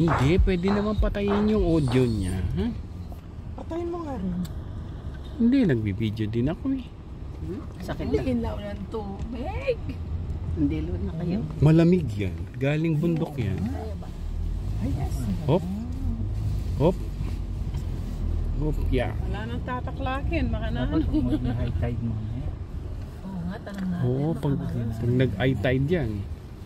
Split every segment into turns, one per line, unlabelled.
Hindi, pwede naman patayin yung audio niya. Huh?
Patayin mo nga rin.
Hindi, nagbibideo din ako eh.
Sakit
Hindi
na.
kinlaw ng tubig.
Hindi load na kayo.
Malamig yan. Galing bundok yan.
Ay, yes.
Hop. Hop. Hop, yeah.
Wala nang tataklakin, makanahan.
High tide mo.
Oo nga, tanong natin.
Oo, pag nag-eye tide yan.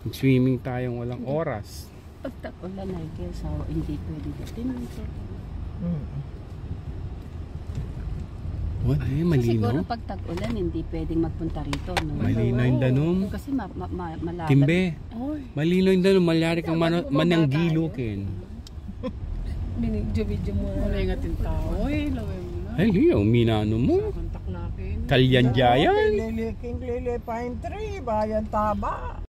Swimming tayong walang oras.
Pag tag-ulan ay kaya sa hindi pwede datin.
What? Eh,
Siguro
malino.
pag tag-ulan hindi pwedeng magpunta rito. No?
Malino yung danom.
Kasi malaban.
Timbe. Malino yung danom. Malyari kang mananggilukin.
Binidyo-video mo na.
Wala yung ating tao eh, laway mo na.
Ay, yung minano mo.
Ang taklakin.
Kalyan jayan.
Liliking lili pine tree, bayan taba.